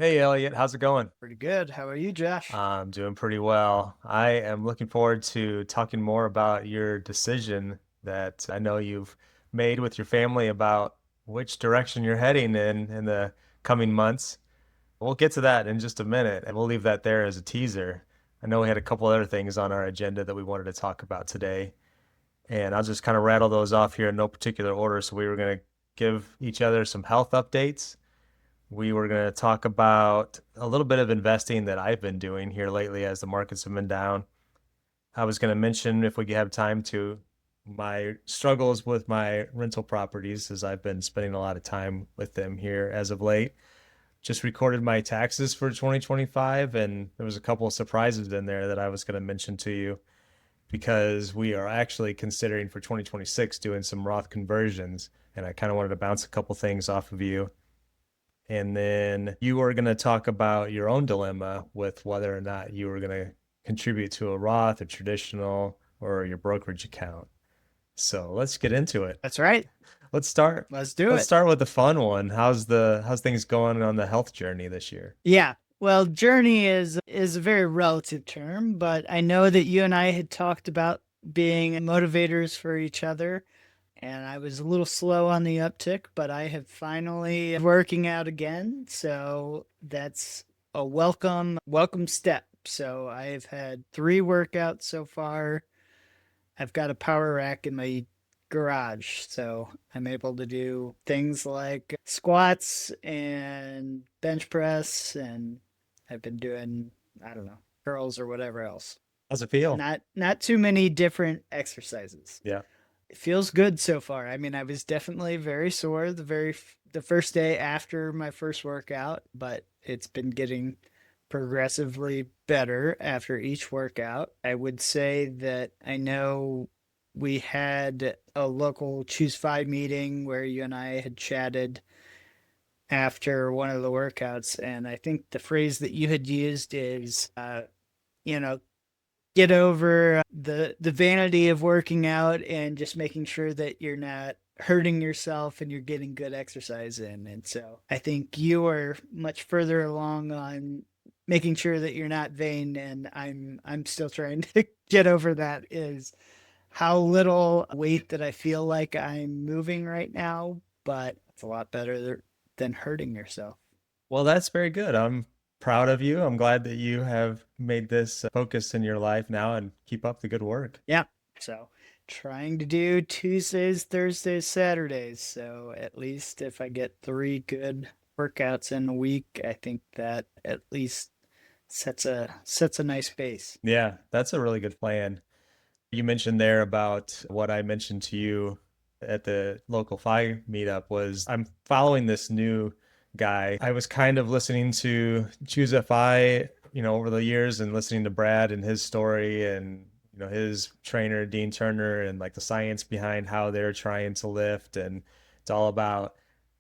Hey Elliot, how's it going? Pretty good. How are you, Josh? I'm doing pretty well. I am looking forward to talking more about your decision that I know you've made with your family about which direction you're heading in the coming months. We'll get to that in just a minute, and we'll leave that there as a teaser. I know we had a couple other things on our agenda that we wanted to talk about today, and I'll just kind of rattle those off here in no particular order. So we were going to give each other some health updates. We were going to talk about a little bit of investing that I've been doing here lately as the markets have been down. I was going to mention, if we have time to, my struggles with my rental properties as I've been spending a lot of time with them here as of late. Just recorded my taxes for 2025, and there was a couple of surprises in there that I was going to mention to you because we are actually considering for 2026 doing some Roth conversions, and I kind of wanted to bounce a couple things off of you. And then you were going to talk about your own dilemma with whether or not you were going to contribute to a Roth, a traditional, or your brokerage account. So let's get into it. That's right. Let's start. Let's do Let's it. start with the fun one. How's things going on the health journey this year? Yeah. Well, journey is a very relative term, but I know that you and I had talked about being motivators for each other, and I was a little slow on the uptick, but I have finally working out again. So that's a welcome step. So I've had 3 workouts so far. I've got a power rack in my garage, so I'm able to do things like squats and bench press, and I've been doing, I don't know, curls or whatever else. How's it feel? Not too many different exercises. Yeah. It feels good so far. I mean, I was definitely very sore the first day after my first workout, but it's been getting progressively better after each workout. I would say that I know we had a local Choose Five meeting where you and I had chatted after one of the workouts, and I think the phrase that you had used is, you know, get over the vanity of working out and just making sure that you're not hurting yourself and you're getting good exercise in. And so I think you are much further along on making sure that you're not vain, and I'm still trying to get over that is how little weight that I feel like I'm moving right now, but it's a lot better than hurting yourself. Well, that's very good. I'm proud of you. I'm glad that you have made this focus in your life now and keep up the good work. Yeah. So trying to do Tuesdays, Thursdays, Saturdays. So at least if I get 3 good workouts in a week, I think that at least sets a nice base. Yeah, that's a really good plan. You mentioned there about what I mentioned to you at the local FI meetup was I'm following this new guy. I was kind of listening to Choose FI, over the years and listening to Brad and his story and his trainer Dean Turner and like the science behind how they're trying to lift, and it's all about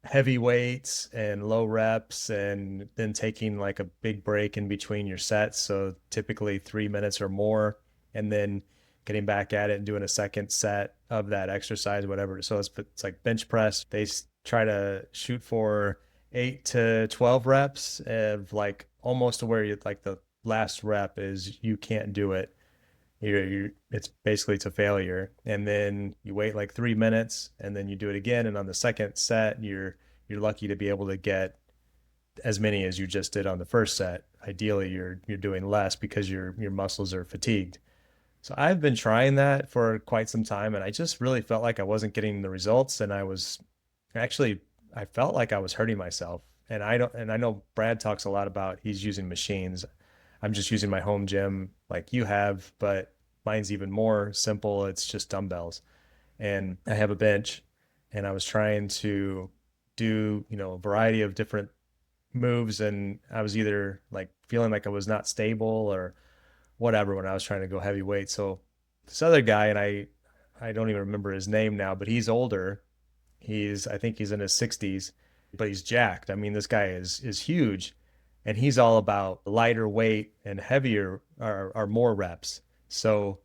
heavy weights and low reps and then taking like a big break in between your sets, so typically 3 minutes or more, and then getting back at it and doing a second set of that exercise, whatever. So it's like bench press. They try to shoot for 8 to 12 reps of like almost to where you like the last rep is you can't do it. It's basically to failure. And then you wait like 3 minutes and then you do it again. And on the second set, you're lucky to be able to get as many as you just did on the first set. Ideally, you're doing less because your muscles are fatigued. So I've been trying that for quite some time, and I just really felt like I wasn't getting the results, and actually I felt like I was hurting myself. And I know Brad talks a lot about he's using machines. I'm just using my home gym like you have, but mine's even more simple. It's just dumbbells. And I have a bench, and I was trying to do, a variety of different moves, and I was either like feeling like I was not stable or whatever when I was trying to go heavyweight. So this other guy, and I don't even remember his name now, but he's older. I think he's in his 60s, but he's jacked. I mean, this guy is huge, and he's all about lighter weight and heavier are more reps. So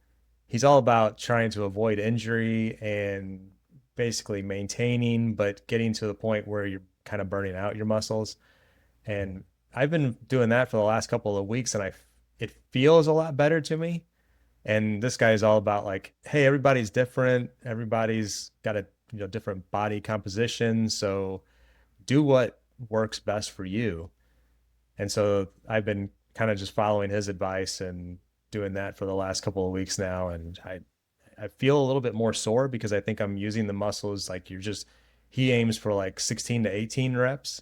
he's all about trying to avoid injury and basically maintaining, but getting to the point where you're kind of burning out your muscles. And I've been doing that for the last couple of weeks, and it feels a lot better to me. And this guy is all about like, hey, everybody's different. Everybody's got a different body composition. So do what works best for you. And so I've been kind of just following his advice and doing that for the last couple of weeks now. And I feel a little bit more sore because I think I'm using the muscles like he aims for like 16 to 18 reps,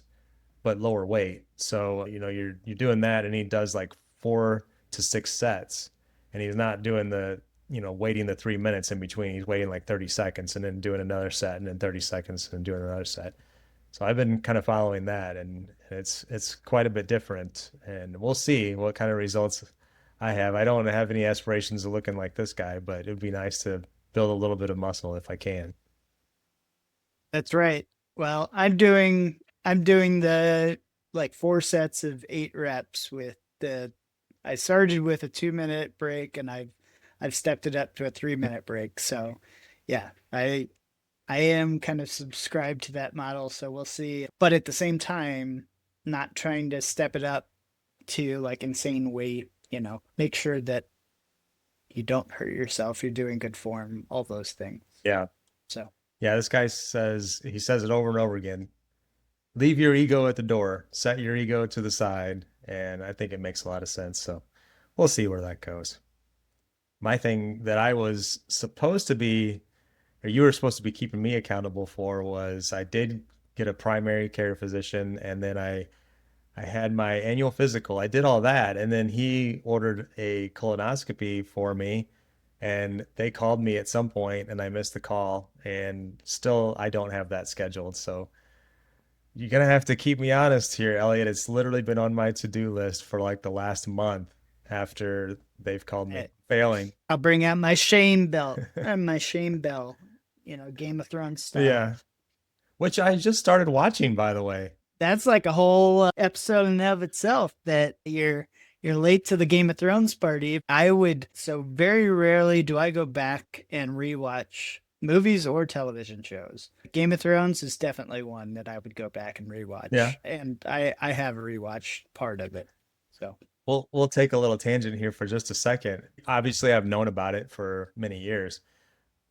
but lower weight. So, you're doing that and he does like 4 to 6 sets, and he's not doing waiting the 3 minutes in between. He's waiting like 30 seconds and then doing another set and then 30 seconds and doing another set. So I've been kind of following that, and it's quite a bit different, and we'll see what kind of results I have. I don't have any aspirations of looking like this guy, but it would be nice to build a little bit of muscle if I can. That's right. Well, I'm doing the like 4 sets of 8 reps with the I started with a 2 minute break and I've stepped it up to a 3 minute break. So yeah, I am kind of subscribed to that model, so we'll see. But at the same time, not trying to step it up to like insane weight, make sure that you don't hurt yourself, you're doing good form, all those things. Yeah. So Yeah, this guy says it over and over again. Leave your ego at the door, set your ego to the side, and I think it makes a lot of sense. So we'll see where that goes. My thing that I was supposed to be, or you were supposed to be keeping me accountable for, was I did get a primary care physician, and then I had my annual physical. I did all that, and then he ordered a colonoscopy for me, and they called me at some point, and I missed the call, and still I don't have that scheduled. So you're gonna have to keep me honest here, Elliot. It's literally been on my to-do list for like the last month after they've called me eh, failing. I'll bring out my shame belt and my shame bell, Game of Thrones style. Yeah, which I just started watching, by the way. That's like a whole episode in and of itself that you're late to the Game of Thrones party. So very rarely do I go back and rewatch movies or television shows. Game of Thrones is definitely one that I would go back and Yeah. rewatch. And I have rewatched part of it. So We'll take a little tangent here for just a second. Obviously, I've known about it for many years.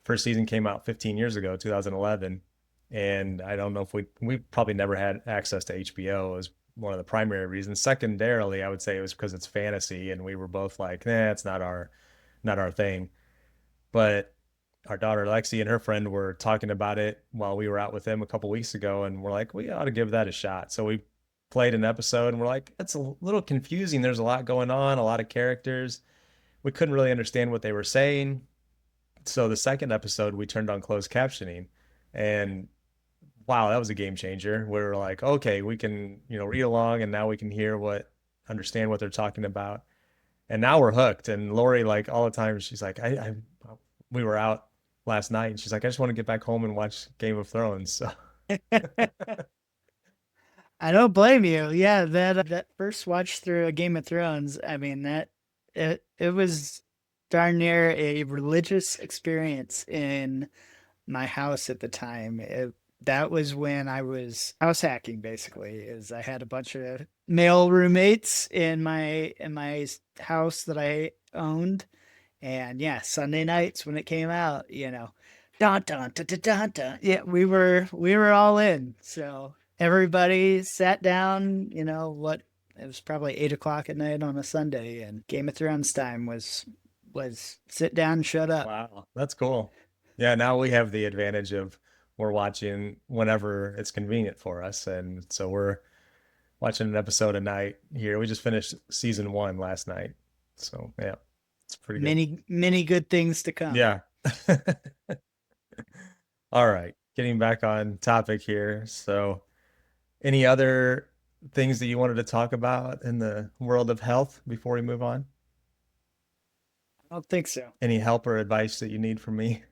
First season came out 15 years ago, 2011, and I don't know if we probably never had access to HBO as one of the primary reasons. Secondarily, I would say it was because it's fantasy, and we were both like, "Nah, it's not our thing." But our daughter Lexi and her friend were talking about it while we were out with them a couple weeks ago, and we're like, we ought to give that a shot. So we played an episode, and we're like, it's a little confusing. There's a lot going on, a lot of characters. We couldn't really understand what they were saying. So the second episode, we turned on closed captioning, and wow, that was a game changer. We were like, okay, we can read along, and now we can understand what they're talking about. And now we're hooked. And Lori, like all the time, she's like, we were out last night, and she's like, I just want to get back home and watch Game of Thrones. So I don't blame you. Yeah, that first watch through a Game of Thrones, I mean it was darn near a religious experience in my house at the time. That was when I was house hacking basically. Is I had a bunch of male roommates in my house that I owned, and yeah, Sunday nights when it came out, dun dun dun dun dun, dun. Yeah, we were all in. So everybody sat down. It was probably 8 o'clock at night on a Sunday, and Game of Thrones time was sit down, shut up. wow, that's cool. Yeah, now we have the advantage of we're watching whenever it's convenient for us, and so we're watching an episode a night here. We just finished season one last night, so yeah, it's pretty good. Many many good things to come. Yeah. All right, getting back on topic here. So, any other things that you wanted to talk about in the world of health before we move on? I don't think so. Any help or advice that you need from me?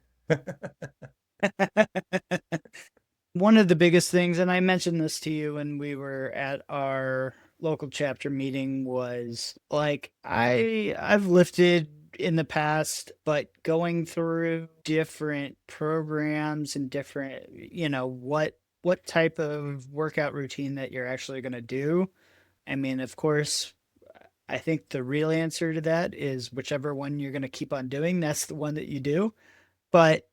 One of the biggest things, and I mentioned this to you when we were at our local chapter meeting, was like I've lifted in the past, but going through different programs and different, what type of workout routine that you're actually going to do I mean, of course, I think the real answer to that is whichever one you're going to keep on doing, that's the one that you do. But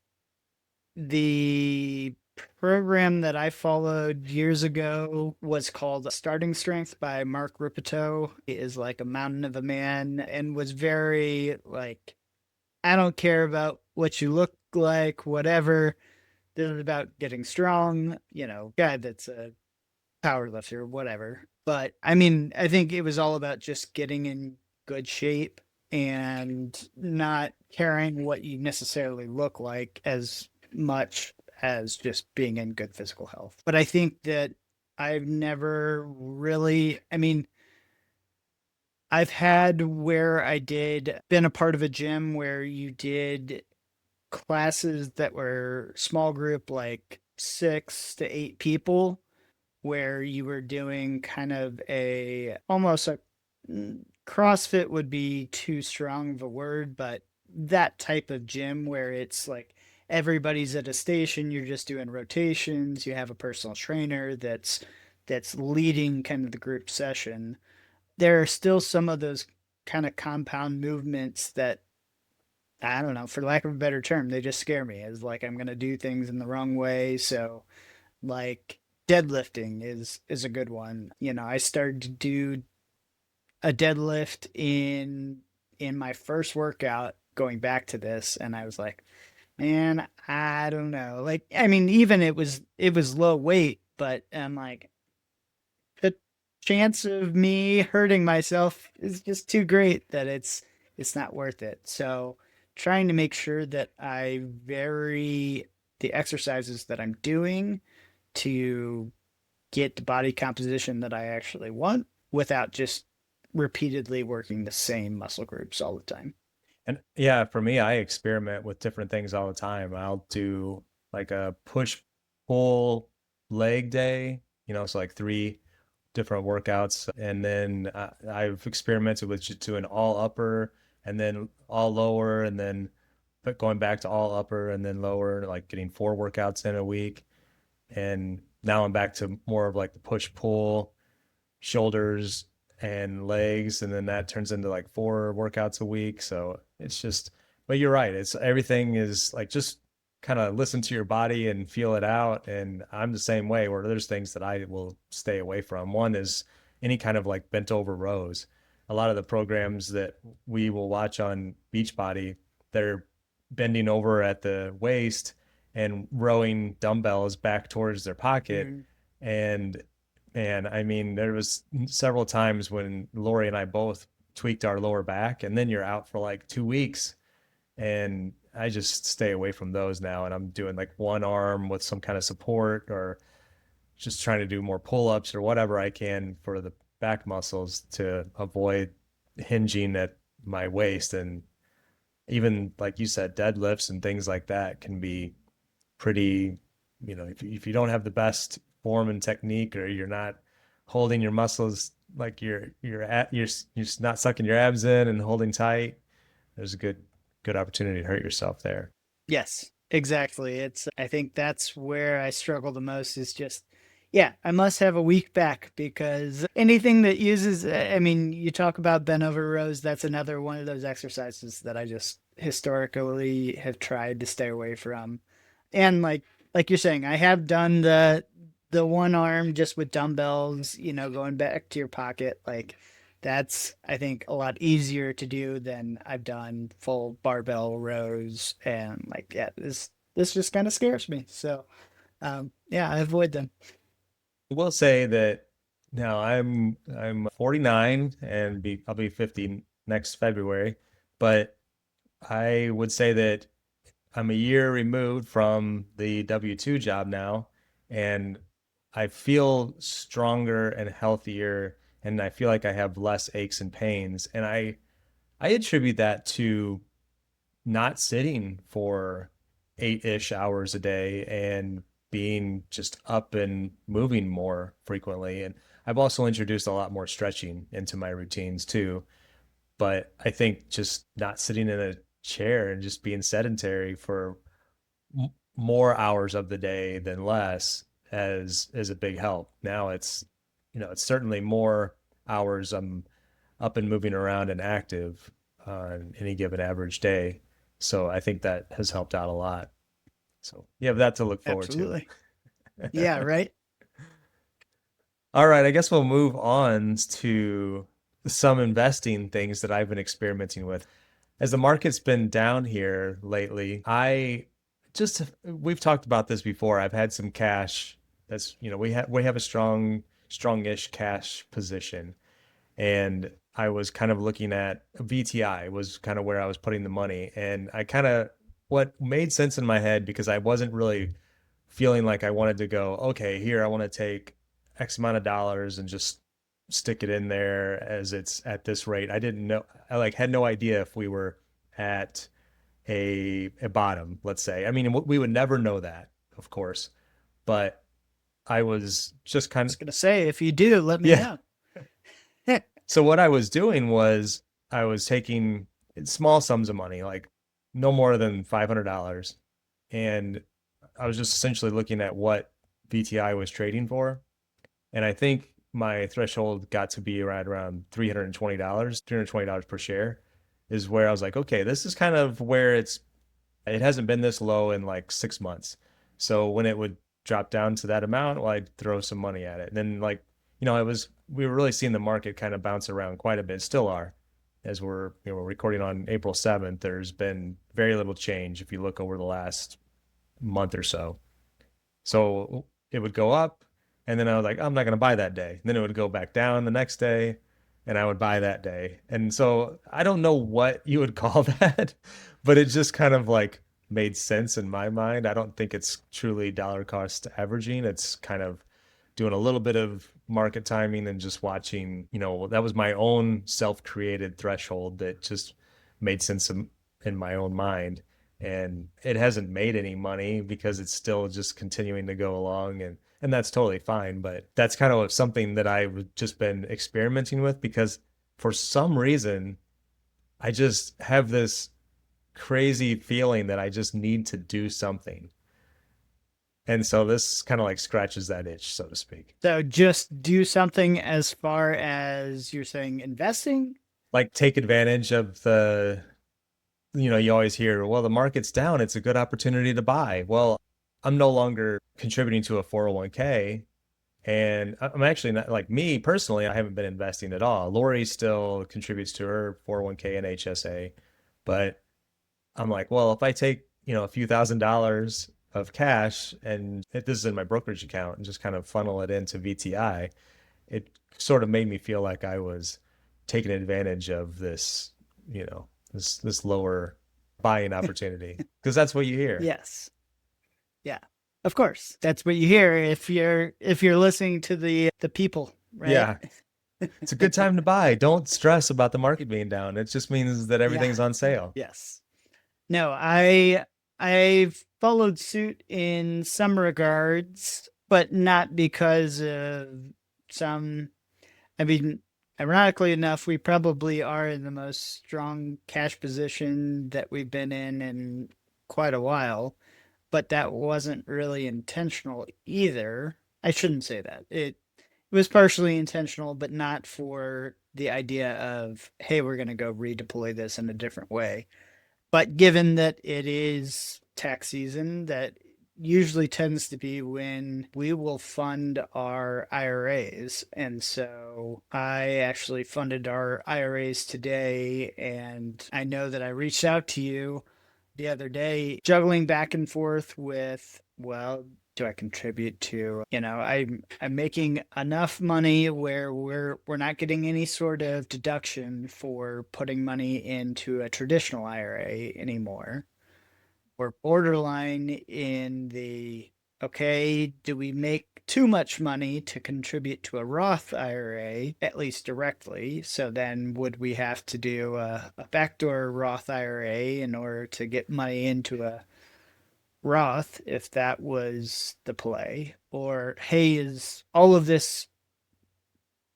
the program that I followed years ago was called Starting Strength by Mark Ripito. He is like a mountain of a man and was very like, I don't care about what you look like, whatever. This is about getting strong, guy that's a power lifter, whatever. But I mean, I think it was all about just getting in good shape and not caring what you necessarily look like as much as just being in good physical health. But I think that I've never really, I mean, I've had where I did been a part of a gym where you did classes that were small group, like 6 to 8 people, where you were doing kind of a almost a CrossFit would be too strong of a word, but that type of gym where it's like everybody's at a station, you're just doing rotations, you have a personal trainer that's leading kind of the group session. There are still some of those kind of compound movements that I don't know, for lack of a better term, they just scare me. As like I'm going to do things in the wrong way, so like deadlifting is a good one. I started to do a deadlift in my first workout going back to this, and I was like, man, I don't know. Like, I mean, even it was low weight, but I'm like, the chance of me hurting myself is just too great that it's not worth it. So trying to make sure that I vary the exercises that I'm doing to get the body composition that I actually want without just repeatedly working the same muscle groups all the time. And yeah, for me, I experiment with different things all the time. I'll do like a push pull leg day, so like three different workouts. And then I've experimented with just doing all upper and then all lower and then but going back to all upper and then lower, like getting 4 workouts in a week. And now I'm back to more of like the push pull shoulders and legs, and then that turns into like 4 workouts a week. So it's just, but you're right. It's everything is like just kind of listen to your body and feel it out. And I'm the same way where there's things that I will stay away from. One is any kind of like bent over rows. A lot of the programs that we will watch on Beachbody, they're bending over at the waist and rowing dumbbells back towards their pocket. Mm, And man, I mean, there was several times when Lori and I both tweaked our lower back, and then you're out for like 2 weeks. And I just stay away from those now. And I'm doing like one arm with some kind of support or just trying to do more pull ups or whatever I can for the back muscles to avoid hinging at my waist. And even like you said, deadlifts and things like that can be pretty, if you don't have the best form and technique or you're not holding your muscles like you're not sucking your abs in and holding tight, there's a good opportunity to hurt yourself there. yes, exactly. I think that's where I struggle the most is just, yeah, I must have a weak back because anything that uses, I mean, you talk about bent over rows, that's another one of those exercises that I just historically have tried to stay away from. And like you're saying, I have done the one arm just with dumbbells, going back to your pocket. Like that's I think a lot easier to do than I've done full barbell rows and like yeah, this just kind of scares me. So yeah, I avoid them. I will say that now I'm 49 and I'll be 50 next February, but I would say that I'm a year removed from the W-2 job now, and I feel stronger and healthier, and I feel like I have less aches and pains. And I attribute that to not sitting for 8-ish hours a day and being just up and moving more frequently. And I've also introduced a lot more stretching into my routines too. But I think just not sitting in a chair and just being sedentary for more hours of the day than less as is a big help. Now it's it's certainly more hours I'm up and moving around and active on any given average day. So I think that has helped out a lot. So you have that to look forward to. Absolutely. Yeah, right. All right, I guess we'll move on to some investing things that I've been experimenting with. As the market's been down here lately, we've talked about this before. I've had some cash that's, we have a strongish cash position. And I was kind of looking at VTI was kind of where I was putting the money. And what made sense in my head, because I wasn't really feeling like I wanted to go, okay, here, I want to take X amount of dollars and just stick it in there as it's at this rate. I didn't know, I like had no idea if we were at a bottom, let's say. I mean, we would never know that, of course, but I was just I kind was of, gonna say, if you do, let me yeah. know. So what I was doing was I was taking small sums of money, like no more than $500, and I was just essentially looking at what VTI was trading for. And I think my threshold got to be right around $320 per share is where I was like, okay, this is kind of where it hasn't been this low in like 6 months. So when it would drop down to that amount, well, I'd throw some money at it. And then like, we were really seeing the market kind of bounce around quite a bit, still are. As we're recording on April 7th, there's been very little change if you look over the last month or so. So it would go up, and then I was like, I'm not going to buy that day. And then it would go back down the next day, and I would buy that day. And so I don't know what you would call that, but it just kind of like made sense in my mind. I don't think it's truly dollar cost averaging. It's kind of doing a little bit of market timing and just watching, that was my own self-created threshold that just made sense in my own mind. And it hasn't made any money because it's still just continuing to go along, and that's totally fine. But that's kind of something that I've just been experimenting with, because for some reason I just have this crazy feeling that I just need to do something. And so this kind of like scratches that itch, so to speak. So just do something as far as you're saying investing. Like take advantage of you always hear, well, the market's down, it's a good opportunity to buy. Well, I'm no longer contributing to a 401k. And I'm actually not, like me personally, I haven't been investing at all. Lori still contributes to her 401k and HSA. But I'm like, well, if I take, a few $1,000s of cash and this is in my brokerage account and just kind of funnel it into VTI, it sort of made me feel like I was taking advantage of this, this lower buying opportunity, because that's what you hear. Yes. Yeah. Of course. That's what you hear if you're listening to the people, right? Yeah. It's a good time to buy. Don't stress about the market being down. It just means that Yeah. everything's on sale. Yes. No, I've followed suit in some regards, but not because of some. I mean, ironically enough, we probably are in the most strong cash position that we've been in quite a while, but that wasn't really intentional either. I shouldn't say that. It was partially intentional, but not for the idea of, hey, we're going to go redeploy this in a different way. But given that it is tax season, that usually tends to be when we will fund our IRAs. And so I actually funded our IRAs today. And I know that I reached out to you the other day, juggling back and forth with, well, do I contribute to, I'm making enough money where we're not getting any sort of deduction for putting money into a traditional IRA anymore. We're borderline in the, okay, do we make too much money to contribute to a Roth IRA, at least directly? So then would we have to do a backdoor Roth IRA in order to get money into a Roth if that was the play? Or, hey, is all of this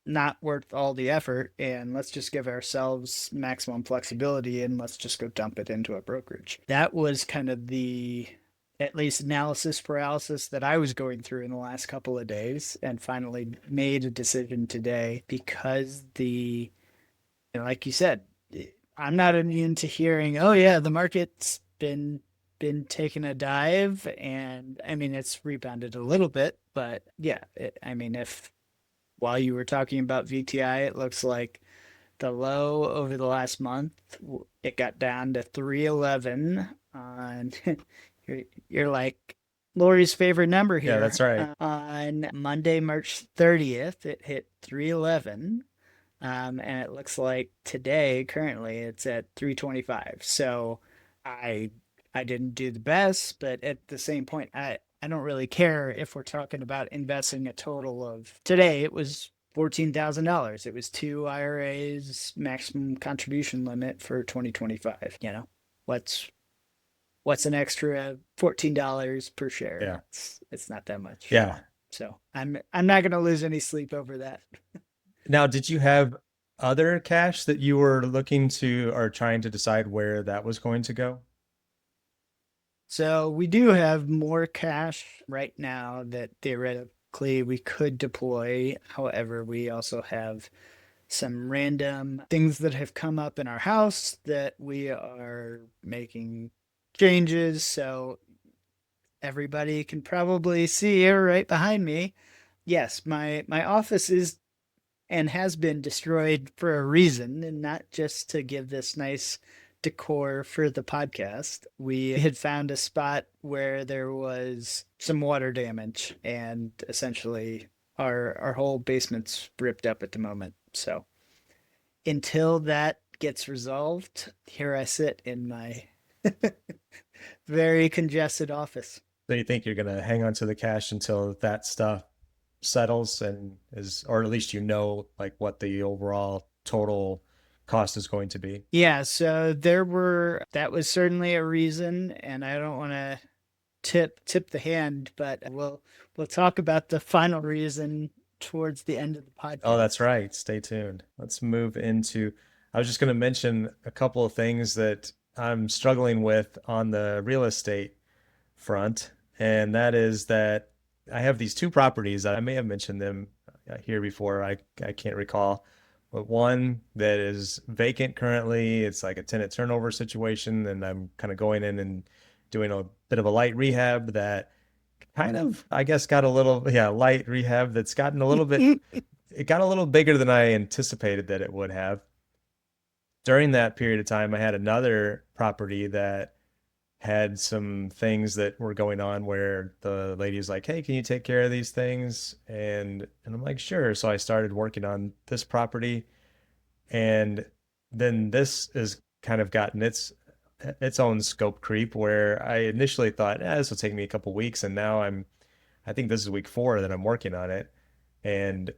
not worth all the effort and let's just give ourselves maximum flexibility and let's just go dump it into a brokerage? That was kind of the at least analysis paralysis that I was going through in the last couple of days, and finally made a decision today because like you said, I'm not immune to hearing, oh yeah, the market's been taking a dive, and I mean it's rebounded a little bit, but yeah, I mean if while you were talking about VTI, it looks like the low over the last month, it got down to 311 on you're like Lori's favorite number Yeah, that's here. right. On Monday, March 30th, it hit 311. And it looks like today, currently, it's at 325. So I I didn't do the best, but at the same point, I don't really care if we're talking about investing a total of today, it was $14,000. It was two IRAs maximum contribution limit for 2025. What's what's an extra $14 per share? Yeah. It's not that much. Yeah. So I'm not gonna lose any sleep over that. Now, did you have other cash that you were looking to or trying to decide where that was going to go? So we do have more cash right now that theoretically we could deploy. However, we also have some random things that have come up in our house that we are making changes. So everybody can probably see here right behind me. Yes, my office is and has been destroyed for a reason, and not just to give this nice decor for the podcast. We had found a spot where there was some water damage, and essentially our whole basement's ripped up at the moment. So until that gets resolved, here I sit in my very congested office. So you think you're going to hang on to the cash until that stuff settles and is, or at least you know, like what the overall total cost is going to be? Yeah, so that was certainly a reason, and I don't want to tip the hand, but we'll talk about the final reason towards the end of the Oh, podcast. that's right. Stay tuned. Let's move into, I was just going to mention a couple of things that I'm struggling with on the real estate front, and that is that I have these two properties. I may have mentioned them here before. I can't recall, but one that is vacant currently. It's like a tenant turnover situation, and I'm kind of going in and doing a bit of a light rehab that kind of, I guess, got a little, yeah, light rehab that's gotten a little bit, it got a little bigger than I anticipated that it would have. During that period of time, I had another property that had some things that were going on where the lady was like, "Hey, can you take care of these things?" And I'm like, "Sure." So I started working on this property, and then this has kind of gotten its own scope creep where I initially thought, this will take me a couple weeks, and now I think this is week 4 that I'm working on it. And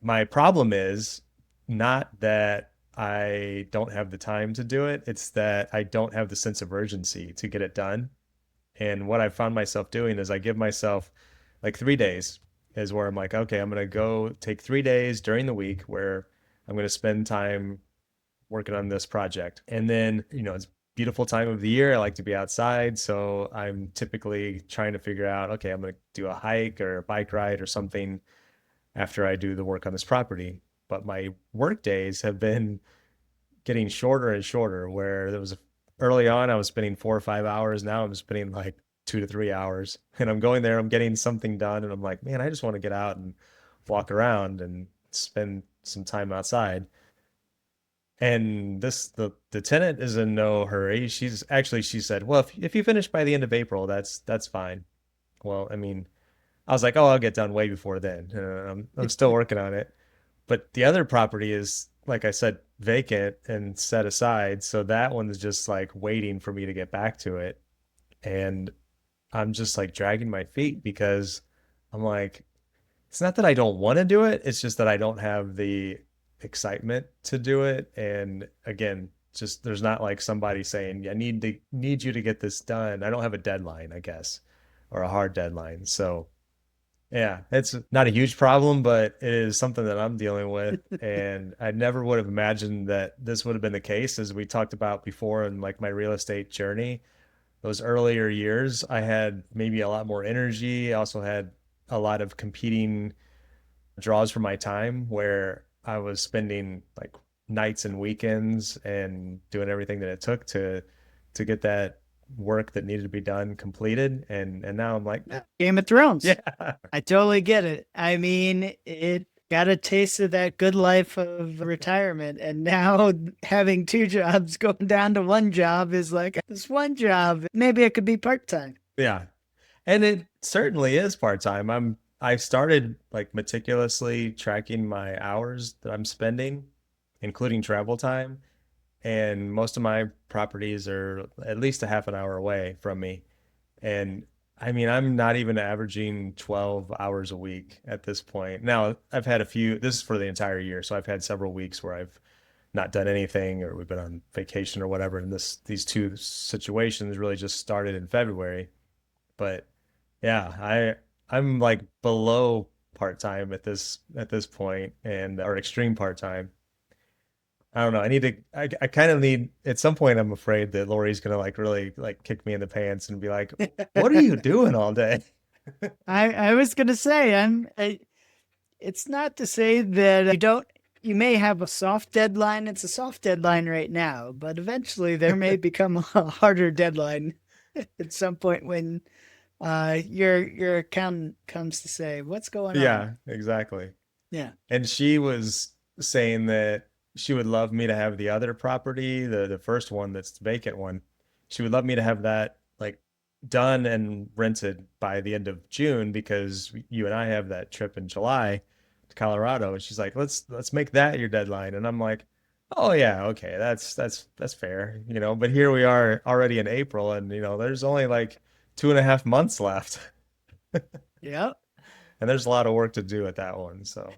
my problem is not that I don't have the time to do it, it's that I don't have the sense of urgency to get it done. And what I found myself doing is I give myself like 3 days is where I'm like, okay, I'm gonna go take 3 days during the week where I'm gonna spend time working on this project. And then, it's beautiful time of the year. I like to be outside. So I'm typically trying to figure out, okay, I'm gonna do a hike or a bike ride or something after I do the work on this property. But my work days have been getting shorter and shorter, where there was early on, I was spending 4 or 5 hours. Now I'm spending like 2 to 3 hours. And I'm going there, I'm getting something done. And I'm like, man, I just want to get out and walk around and spend some time outside. And the tenant is in no hurry. She said, well, if you finish by the end of April, that's fine. Well, I mean, I was like, oh, I'll get done way before then. I'm still working on it. But the other property is, like I said, vacant and set aside. So that one is just like waiting for me to get back to it. And I'm just like dragging my feet because I'm like, it's not that I don't want to do it. It's just that I don't have the excitement to do it. And again, just there's not like somebody saying, I need you to get this done. I don't have a deadline, I guess, or a hard deadline. So yeah, it's not a huge problem, but it is something that I'm dealing with. And I never would have imagined that this would have been the case, as we talked about before in like my real estate journey. those earlier years, I had maybe a lot more energy. I also had a lot of competing draws for my time where I was spending like nights and weekends and doing everything that it took to get that work that needed to be done completed. And now I'm like, Game of Thrones. yeah. I totally get it. I mean, it got a taste of that good life of retirement. And now having two jobs, going down to one job is like this one job. Maybe it could be part time. Yeah. And it certainly is part-time. I started like meticulously tracking my hours that I'm spending, including travel time. And most of my properties are at least a half an hour away from me. And I mean, I'm not even averaging 12 hours a week at this point. Now, I've had a few, this is for the entire year. So I've had several weeks where I've not done anything or we've been on vacation or whatever. And these two situations really just started in February. But yeah, I'm like below part-time at this point and or extreme part-time. I don't know. I kind of need at some point I'm afraid that Lori's gonna like really like kick me in the pants and be like, "What are you doing all day?" I was gonna say it's not to say that you don't. You may have a soft deadline. It's a soft deadline right now, but eventually there may become a harder deadline at some point when your accountant comes to say, "What's going on?" Yeah, exactly. Yeah. And she was saying that she would love me to have the other property, the first one that's the vacant one. She would love me to have that like done and rented by the end of June because you and I have that trip in July to Colorado. And she's like, let's make that your deadline. And I'm like, oh yeah, okay, that's fair, you know. But here we are already in April, and you know, there's only like 2.5 months left. Yep. And there's a lot of work to do at that one. So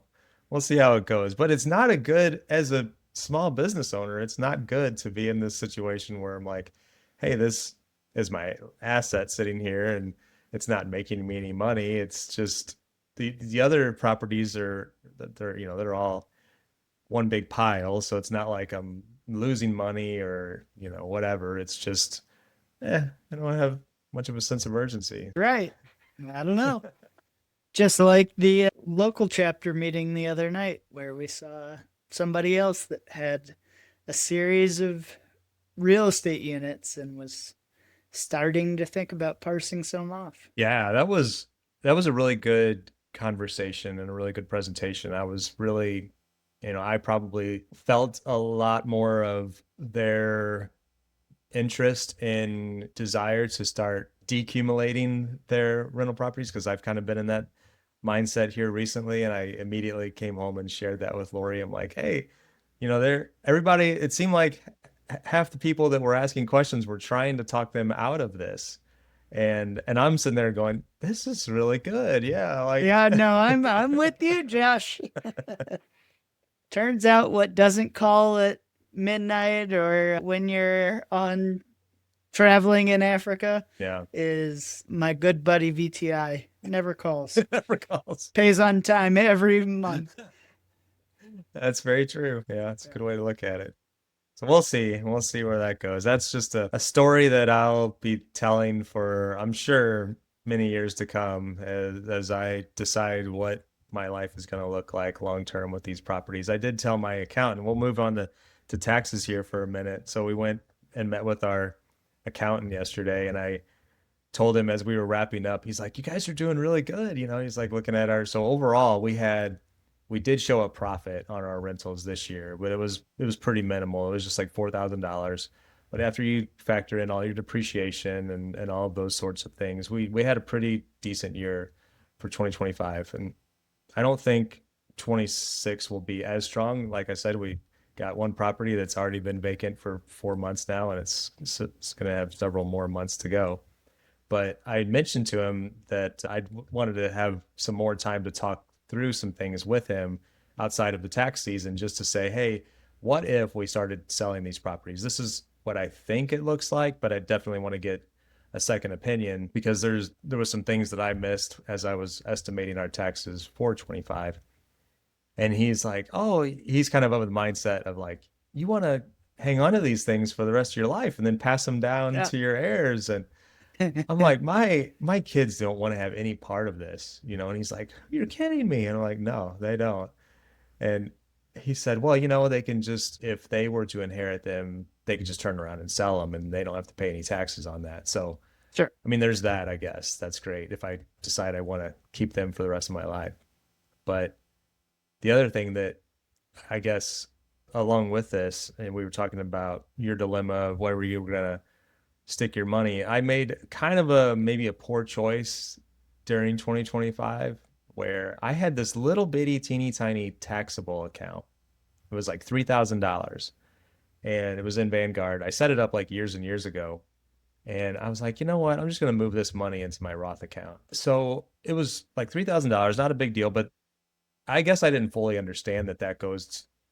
we'll see how it goes. But it's not a good, as a small business owner, it's not good to be in this situation where I'm like, hey, this is my asset sitting here and it's not making me any money. It's just the other properties are they're you know they're all one big pile. So it's not like I'm losing money or you know whatever. It's just I don't have much of a sense of urgency. Right. I don't know. Just like the local chapter meeting the other night, where we saw somebody else that had a series of real estate units and was starting to think about parsing some off. Yeah, that was a really good conversation and a really good presentation. I was really, you know, I probably felt a lot more of their interest and desire to start decumulating their rental properties because I've kind of been in that mindset here recently, and I immediately came home and shared that with Lori. I'm like, hey, you know, they're everybody. It seemed like half the people that were asking questions were trying to talk them out of this, and I'm sitting there going, this is really good. Yeah, like Yeah, no, I'm with you, Josh. Turns out what doesn't call at midnight or when you're on traveling in Africa yeah, is my good buddy VTI. Never calls. it never calls. Pays on time every month. That's very true. Yeah, it's a good way to look at it. So we'll see. We'll see where that goes. That's just a story that I'll be telling for, I'm sure, many years to come as I decide what my life is going to look like long term with these properties. I did tell my accountant, we'll move on to taxes here for a minute. So we went and met with our accountant yesterday, and I told him as we were wrapping up, he's like, you guys are doing really good. You know, he's like looking at our, so overall we did show a profit on our rentals this year, but it was pretty minimal. It was just like $4,000. But after you factor in all your depreciation and all of those sorts of things, we had a pretty decent year for 2025. And I don't think 26 will be as strong. Like I said, we got one property that's already been vacant for 4 months now, and it's going to have several more months to go. But I mentioned to him that I wanted to have some more time to talk through some things with him outside of the tax season, just to say, hey, what if we started selling these properties? This is what I think it looks like, but I definitely want to get a second opinion because there was some things that I missed as I was estimating our taxes for 25. And he's like, oh, he's kind of the mindset of like, you want to hang on to these things for the rest of your life and then pass them down Yeah. to your heirs. And I'm like, my kids don't want to have any part of this, you know? And he's like, you're kidding me. And I'm like, no, they don't. And he said, well, you know, they can just, if they were to inherit them, they could just turn around and sell them and they don't have to pay any taxes on that. So, Sure. I mean, there's that, I guess. That's great if I decide I want to keep them for the rest of my life. But the other thing that I guess along with this, and we were talking about your dilemma of where you were going to stick your money. I made kind of a maybe a poor choice during 2025 where I had this little bitty teeny tiny taxable account. It was like $3,000 and it was in Vanguard. I set it up like years and years ago. And I was like, you know what? I'm just going to move this money into my Roth account. So it was like $3,000, not a big deal, but I guess I didn't fully understand that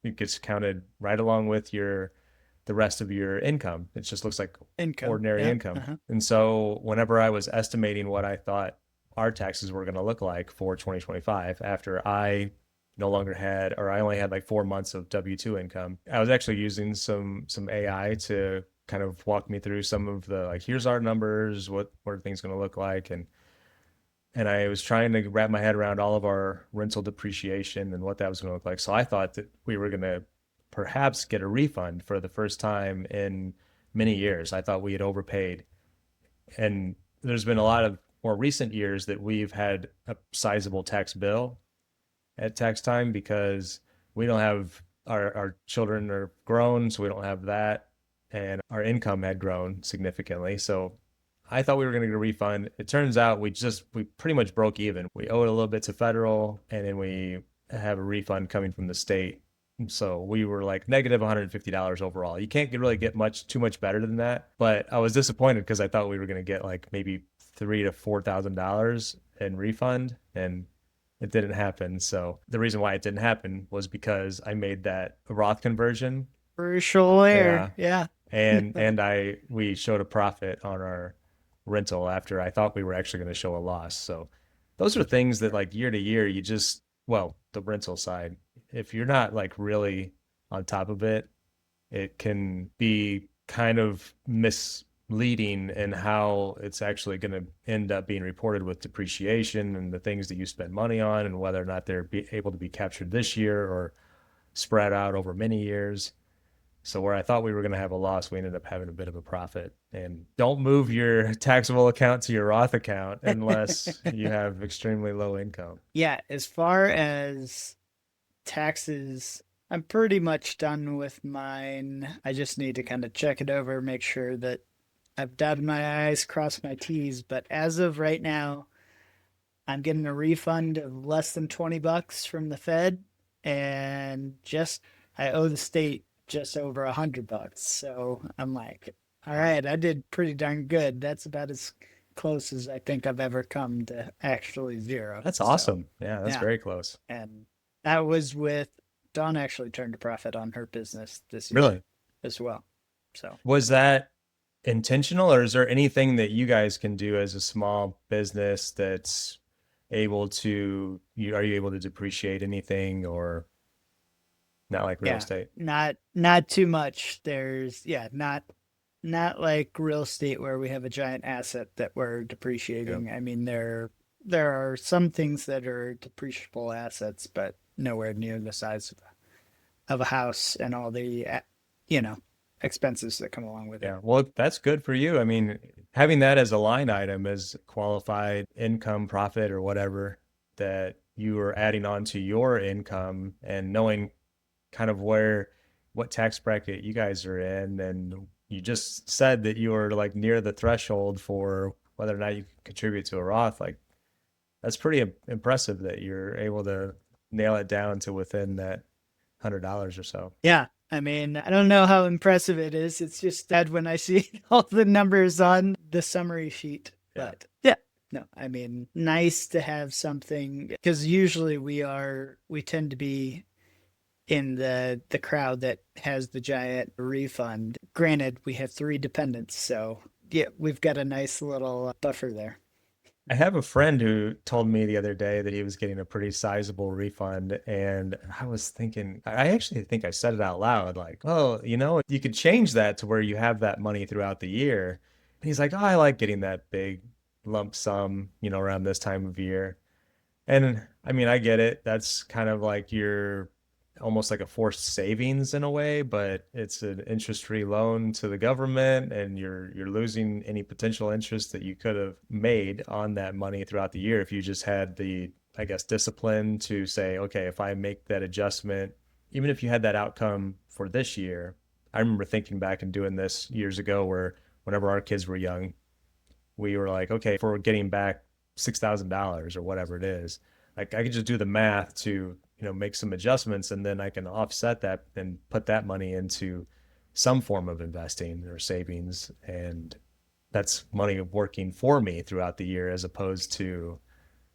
it gets counted right along with the rest of your income. It just looks like Income. ordinary Yeah. income. Uh-huh. And so whenever I was estimating what I thought our taxes were going to look like for 2025 after I no longer had, or I only had like 4 months of W-2 income, I was actually using some AI to kind of walk me through some of the like, here's our numbers, what are things going to look like, and I was trying to wrap my head around all of our rental depreciation and what that was going to look like. So I thought that we were going to perhaps get a refund for the first time in many years. I thought we had overpaid. And there's been a lot of more recent years that we've had a sizable tax bill at tax time because we don't have our children are grown, so we don't have that. And our income had grown significantly. So I thought we were going to get a refund. It turns out we pretty much broke even. We owed a little bit to federal, and then we have a refund coming from the state. So we were like negative $150 overall. You can't really get too much better than that. But I was disappointed because I thought we were going to get like maybe $3,000 to $4,000 in refund, and it didn't happen. So the reason why it didn't happen was because I made that Roth conversion. Crucial Yeah, error. Yeah. and we showed a profit on our rental after I thought we were actually going to show a loss. So those are things that like year to year you just, well, the rental side, if you're not like really on top of it, it can be kind of misleading in how it's actually going to end up being reported with depreciation and the things that you spend money on and whether or not able to be captured this year or spread out over many years. So where I thought we were going to have a loss, we ended up having a bit of a profit. And don't move your taxable account to your Roth account unless you have extremely low income. Yeah. As far as taxes, I'm pretty much done with mine. I just need to kind of check it over, make sure that I've dotted my I's, crossed my T's. But as of right now, I'm getting a refund of less than $20 from the Fed, and just I owe the state just over $100. So I'm like, all right, I did pretty darn good. That's about as close as I think I've ever come to actually zero. That's So awesome. Yeah, that's yeah, very close. and that was with Dawn actually turned a profit on her business this year Really? as well. So Was that intentional, or is there anything that you guys can do as a small business that's are you able to depreciate anything or not like real yeah, estate? not too much. There's not like real estate where we have a giant asset that we're Yep. depreciating. I mean, there are some things that are depreciable assets, but nowhere near the size of a house and all the you know expenses that come along with it. Yeah. Well, that's good for you. I mean, having that as a line item as qualified income, profit, or whatever that you are adding on to your income and knowing kind of what tax bracket you guys are in. And you just said that you were like near the threshold for whether or not you can contribute to a Roth. Like, that's pretty impressive that you're able to nail it down to within that $100 or so. Yeah. I mean, I don't know how impressive it is. It's just that when I see all the numbers on the summary sheet. Yeah. But yeah, no, I mean, nice to have something because usually we tend to be in the crowd that has the giant refund. Granted, we have three dependents, so yeah, we've got a nice little buffer there. I have a friend who told me the other day that he was getting a pretty sizable refund. And I was thinking, I actually think I said it out loud, like, oh, you could change that to where you have that money throughout the year. And he's like, oh, I like getting that big lump sum, around this time of year. And I mean, I get it. That's kind of like your almost like a forced savings in a way, but it's an interest-free loan to the government, and you're losing any potential interest that you could have made on that money throughout the year if you just had the, I guess, discipline to say, okay, if I make that adjustment, even if you had that outcome for this year. I remember thinking back and doing this years ago where whenever our kids were young, we were like, okay, if we're getting back $6,000 or whatever it is, like I could just do the math to, make some adjustments, and then I can offset that and put that money into some form of investing or savings. And that's money working for me throughout the year as opposed to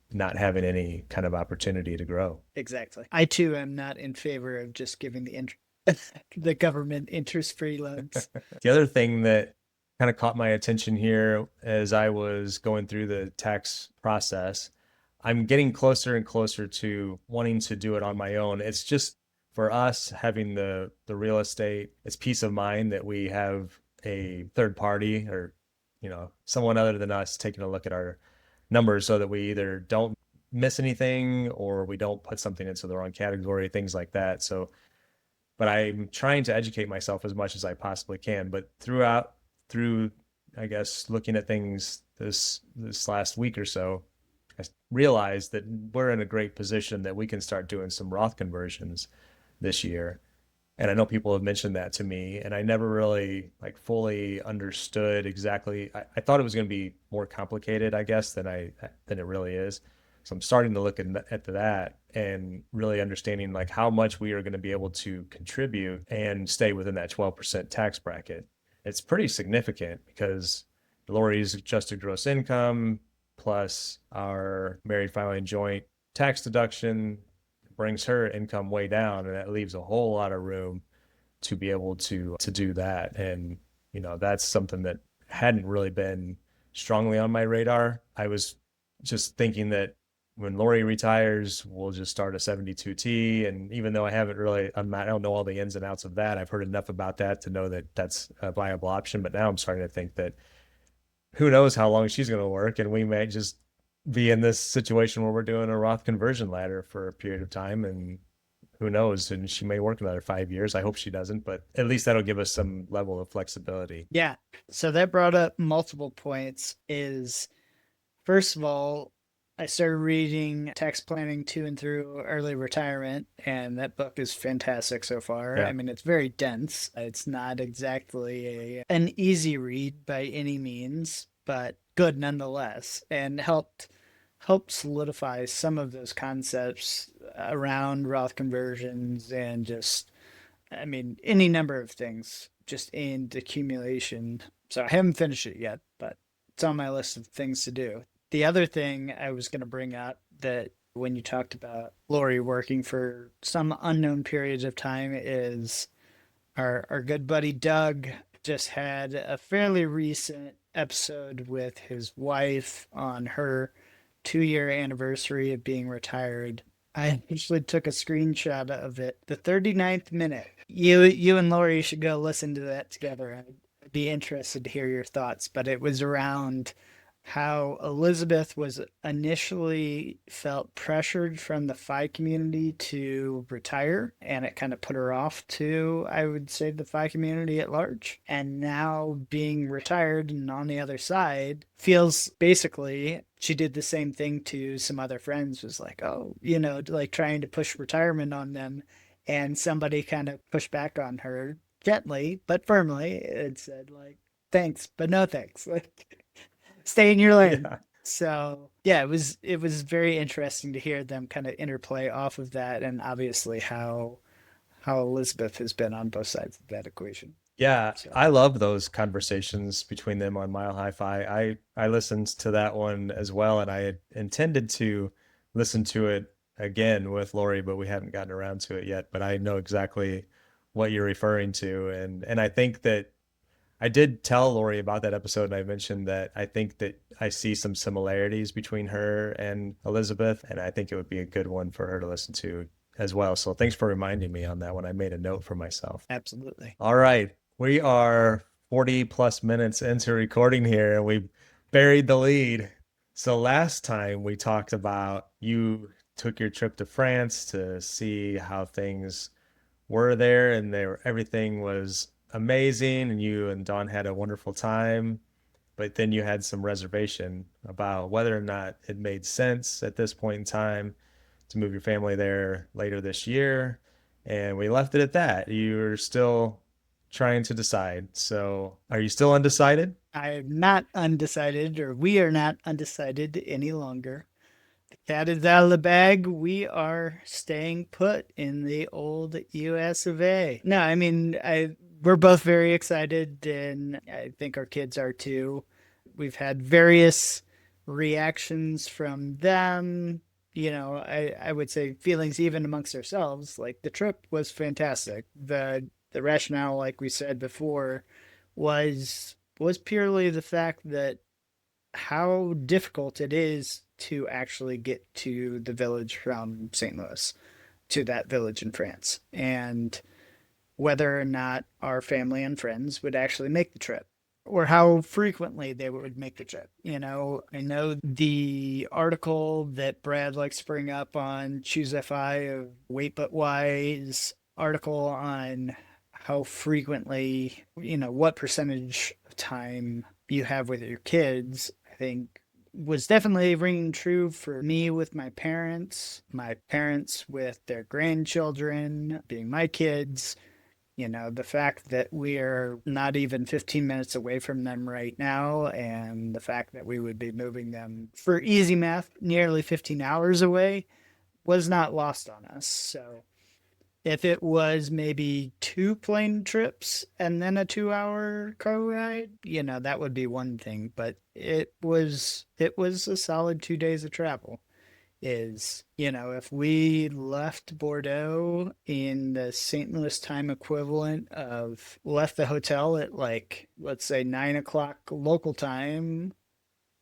not having any kind of opportunity to grow. Exactly. I too am not in favor of just giving the government interest-free loans. The other thing that kind of caught my attention here as I was going through the tax process, I'm getting closer and closer to wanting to do it on my own. It's just for us having the real estate, it's peace of mind that we have a third party or, someone other than us taking a look at our numbers so that we either don't miss anything or we don't put something into the wrong category, things like that. So but I'm trying to educate myself as much as I possibly can. But through, I guess, looking at things this last week or so, I realized that we're in a great position that we can start doing some Roth conversions this year. And I know people have mentioned that to me, and I never really like fully understood exactly. I thought it was going to be more complicated, I guess, than it really is. So I'm starting to look at that and really understanding like how much we are going to be able to contribute and stay within that 12% tax bracket. It's pretty significant because Lori's adjusted gross income plus our married filing joint tax deduction brings her income way down, and that leaves a whole lot of room to be able to do that. And that's something that hadn't really been strongly on my radar. I was just thinking that when Lori retires, we'll just start a 72T. And even though I don't know all the ins and outs of that, I've heard enough about that to know that that's a viable option. But now I'm starting to think that who knows how long she's going to work, and we may just be in this situation where we're doing a Roth conversion ladder for a period of time, and who knows? And she may work another 5 years. I hope she doesn't, but at least that'll give us some level of flexibility. Yeah. So that brought up multiple points. Is first of all, I started reading Tax Planning to and Through Early Retirement, and that book is fantastic so far. Yeah. I mean, it's very dense. It's not exactly an easy read by any means, but good nonetheless, and helped solidify some of those concepts around Roth conversions and just, I mean, any number of things just in decumulation. So I haven't finished it yet, but it's on my list of things to do. The other thing I was going to bring up that when you talked about Lori working for some unknown periods of time is our good buddy Doug just had a fairly recent episode with his wife on her 2 year anniversary of being retired. I actually took a screenshot of it. The 39th minute. You and Lori should go listen to that together. I'd be interested to hear your thoughts, but it was around how Elizabeth was initially felt pressured from the FI community to retire, and it kind of put her off to, I would say, the FI community at large. And now being retired and on the other side, feels basically she did the same thing to some other friends, was like, oh, like trying to push retirement on them. And somebody kind of pushed back on her gently but firmly and said, like, thanks, but no thanks. Like, stay in your lane. Yeah. So yeah, it was very interesting to hear them kind of interplay off of that, and obviously how Elizabeth has been on both sides of that equation. Yeah, So I love those conversations between them on Mile High Fi. I listened to that one as well, and I had intended to listen to it again with Lori, but we haven't gotten around to it yet. But I know exactly what you're referring to, and I think that I did tell Lori about that episode, and I mentioned that I think that I see some similarities between her and Elizabeth, and I think it would be a good one for her to listen to as well. So thanks for reminding me on that one. I made a note for myself. Absolutely. All right. We are 40 plus minutes into recording here, and we buried the lead. So last time we talked about you took your trip to France to see how things were there, and everything was amazing, and you and Dawn had a wonderful time. But then you had some reservation about whether or not it made sense at this point in time to move your family there later this year. And we left it at that. You're still trying to decide. So are you still undecided? I'm not undecided, or we are not undecided any longer. The cat is out of the bag. We are staying put in the old US of A. No, I mean, we're both very excited, and I think our kids are too. We've had various reactions from them. I would say feelings even amongst ourselves. Like the trip was fantastic. The rationale, like we said before, was purely the fact that how difficult it is to actually get to the village from St. Louis, to that village in France, and whether or not our family and friends would actually make the trip, or how frequently they would make the trip. I know the article that Brad likes to bring up on Choose FI of Wait But Why's article on how frequently, what percentage of time you have with your kids, I think was definitely ringing true for me with my parents with their grandchildren being my kids. The fact that we are not even 15 minutes away from them right now, and the fact that we would be moving them for easy math nearly 15 hours away was not lost on us. So if it was maybe two plane trips and then a 2 hour car ride, that would be one thing. But it was a solid 2 days of travel. If we left Bordeaux in the St. Louis time equivalent of left the hotel at, like, let's say 9 o'clock local time,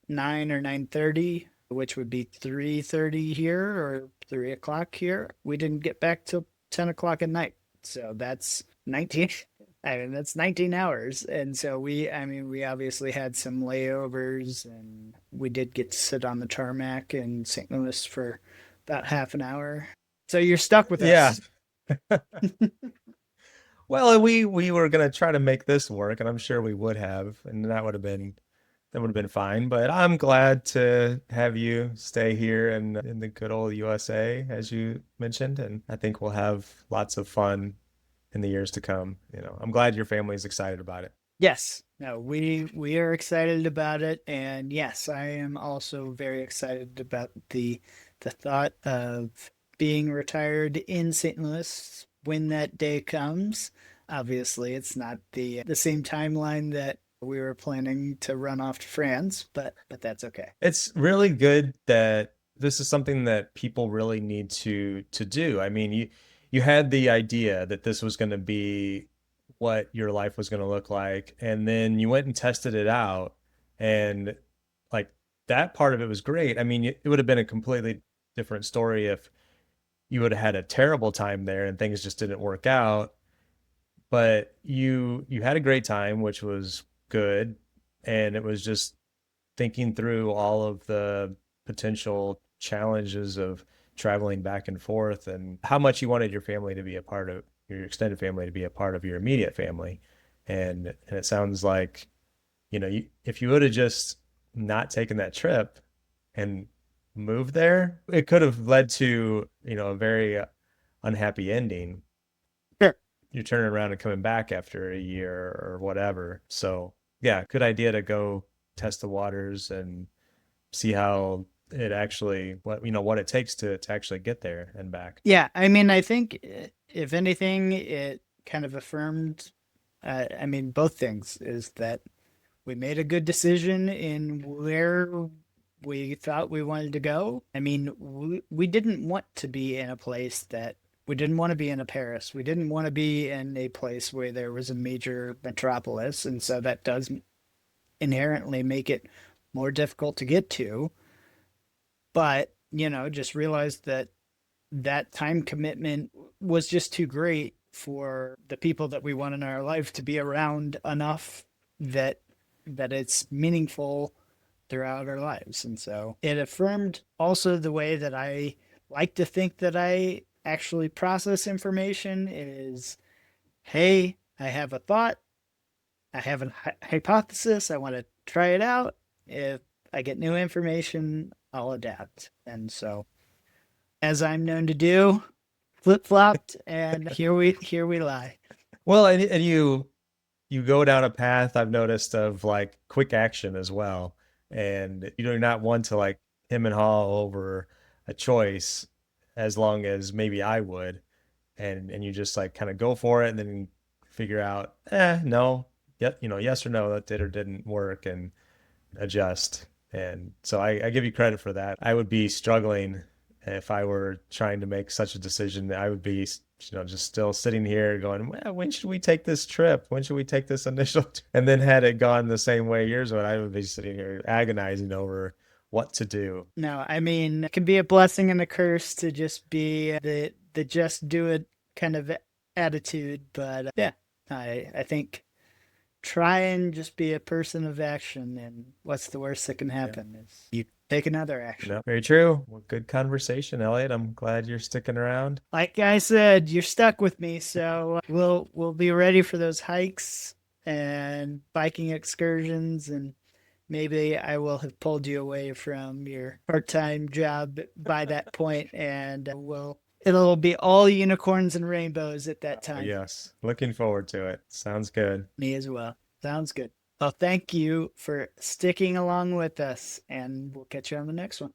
9 or 9:30, which would be 3:30 here or 3 o'clock here, we didn't get back till 10 o'clock at night. So that's 19. I mean, that's 19 hours. And so we obviously had some layovers, and we did get to sit on the tarmac in St. Louis for about half an hour. So you're stuck with Yeah. us. Well, we were gonna try to make this work, and I'm sure we would have, and that would have been fine. But I'm glad to have you stay here in the good old USA, as you mentioned, and I think we'll have lots of fun in the years to come. I'm glad your family is excited about it. Yes. No, we are excited about it, and yes, I am also very excited about the thought of being retired in St. Louis when that day comes. Obviously, it's not the same timeline that we were planning to run off to France, but that's okay. It's really good that this is something that people really need to do. I mean, you had the idea that this was going to be what your life was going to look like, and then you went and tested it out, and like that part of it was great. I mean, it would have been a completely different story if you would have had a terrible time there and things just didn't work out. But you had a great time, which was good, and it was just thinking through all of the potential challenges of traveling back and forth and how much you wanted your family to be a part of your extended family to be a part of your immediate family. And it sounds like, if you would have just not taken that trip and moved there, it could have led to, a very unhappy ending. Sure. You're turning around and coming back after a year or whatever. So, yeah, good idea to go test the waters and see how it actually what it takes to actually get there and back. Yeah, I mean, I think if anything, it kind of affirmed. I mean, both things is that we made a good decision in where we thought we wanted to go. I mean, we didn't want to be in a place that We didn't want to be in a Paris. We didn't want to be in a place where there was a major metropolis. And so that does inherently make it more difficult to get to. But, just realized that that time commitment was just too great for the people that we want in our life to be around enough that it's meaningful throughout our lives. And so it affirmed also the way that I like to think that I actually process information is, hey, I have a thought, I have a hypothesis, I want to try it out. If I get new information, I'll adapt. And so, as I'm known to do, flip flopped, and here we lie. Well, and you go down a path I've noticed of like quick action as well. And you're not one to like him and haw over a choice as long as maybe I would. And you just like kind of go for it and then figure out, no, yep, yes or no, that did or didn't work and adjust. And so I give you credit for that. I would be struggling if I were trying to make such a decision. I would be, just still sitting here going, well, when should we take this trip? When should we take this initial And then had it gone the same way yours would, I would be sitting here agonizing over what to do. No, I mean, it can be a blessing and a curse to just be the just do it kind of attitude. But yeah, I think try and just be a person of action. And what's the worst that can happen is you take another action. No, very true. Well, good conversation, Elliot. I'm glad you're sticking around. Like I said, you're stuck with me, so we'll be ready for those hikes and biking excursions, and maybe I will have pulled you away from your part-time job by that point, and it'll be all unicorns and rainbows at that time. Yes, looking forward to it. Sounds good. Me as well. Sounds good. Well, thank you for sticking along with us, and we'll catch you on the next one.